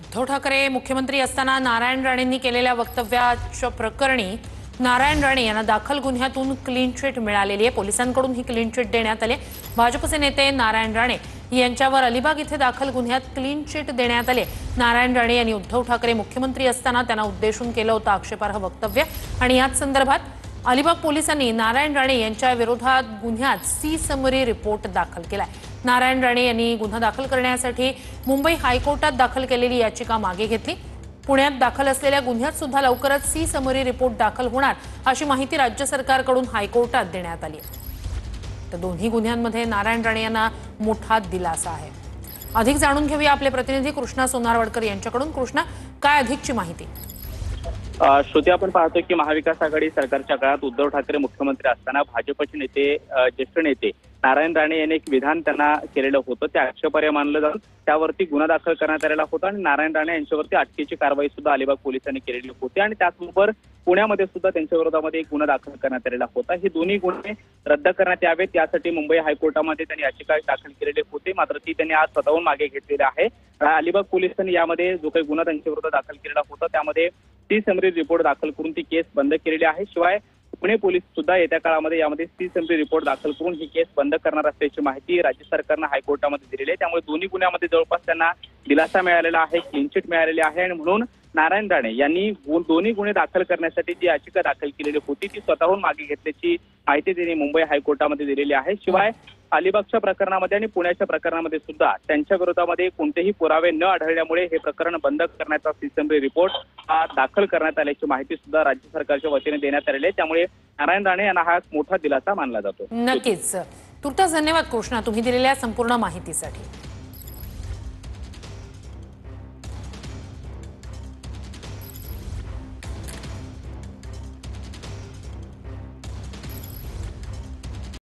उद्धव ठाकरे मुख्यमंत्री असताना नारायण राणेंनी केलेल्या वक्तव्याच्या प्रकरणी नारायण राणे यांना दाखल गुन्ह्यातून क्लीन चिट मिळालेली आहे। पोलिसांकडून ही क्लीन चिट देण्यात आली। भाजपचे नेते नारायण राणे यांच्यावर अलिबाग इथे दाखल गुन्ह्यात क्लीन चिट देण्यात आली। नारायण राणे यांनी उद्धव ठाकरे मुख्यमंत्री असताना त्यांना उद्देशून केलं होतं आक्षेपार्ह वक्तव्य आणि याच संदर्भात अलिबाग पोलिसांनी नारायण राणे यांच्या विरोधात गुन्ह्यात सी समरी रिपोर्ट दाखल केलाय। नारायण राणे यांनी गुन्हा दाखल करण्यासाठी मुंबई हायकोर्टात दाखल केलेली याचिका मागे घेतली। पुण्यात दाखल असलेल्या गुन्ह्यात सुद्धा लवकरच सी समरी रिपोर्ट दाखल होणार अशी माहिती राज्य सरकारकडून हायकोर्टात देण्यात आली आहे। तर दोन्ही गुन्ह्यांमध्ये नारायण राणे यांना मोठा दिलासा आहे। अधिक जाणून घेऊया आपले प्रतिनिधी कृष्णा सोनारवडकर यांच्याकडून। कृष्णा, काय अधिकची माहिती? श्रोते, आपण पाहतो की महाविकास आघाडी सरकारच्या काळात उद्धव ठाकरे मुख्यमंत्री असताना भाजपचे नेते ज्येष्ठ नेते नारायण राणे यांनी एक विधान त्यांना केलेलं होतं, ते आक्षेपार्ह मानलं जाऊन त्यावरती गुन्हा दाखल करण्यात आलेला होता आणि नारायण राणे यांच्यावरती अटकेची कारवाई सुद्धा अलिबाग पोलिसांनी केलेली होती आणि त्याचबरोबर पुण्यामध्ये सुद्धा त्यांच्या विरोधामध्ये एक गुन्हा दाखल करण्यात आलेला होता। हे दोन्ही गुन्हे रद्द करण्यात यावेत यासाठी मुंबई हायकोर्टामध्ये त्यांनी याचिका दाखल केलेली होती, मात्र ती त्यांनी आज स्वतःहून मागे घेतलेली आहे। अलिबाग पोलिसांनी यामध्ये जो काही गुन्हा त्यांच्या विरोधात दाखल केलेला होता त्यामध्ये सी समरी रिपोर्ट दाखल करून ती केस बंद केलेली आहे। शिवाय पुणे पोलीस सुद्धा येत्या काळामध्ये यामध्ये सी समरी रिपोर्ट दाखल करून ही केस बंद करणार असल्याची माहिती राज्य सरकारनं हायकोर्टामध्ये दिलेली आहे। त्यामुळे दोन्ही गुन्ह्यामध्ये जवळपास त्यांना दिलासा मिळालेला आहे, क्लीन चिट मिळालेली आहे आणि म्हणून नारायण राणे यांनी दोन्ही गुन्हे दाखल करण्यासाठी जी याचिका दाखल केलेली होती ती स्वतःहून मागे घेतल्याची माहिती त्यांनी मुंबई हायकोर्टामध्ये दिलेली आहे। शिवाय अलिबागच्या प्रकरणामध्ये आणि पुण्याच्या प्रकरणामध्ये सुद्धा त्यांच्या विरोधामध्ये कोणतेही पुरावे न आढळल्यामुळे हे प्रकरण बंद करण्याचा सी समरी रिपोर्ट दाखल करण्यात आल्याची माहिती सुद्धा राज्य सरकारच्या वतीने देण्यात आलेली आहे। त्यामुळे नारायण राणे यांना हा मोठा दिलासा मानला जातो। नक्कीच। तुर्तास धन्यवाद कृष्णा, तुम्ही दिलेल्या संपूर्ण माहितीसाठी।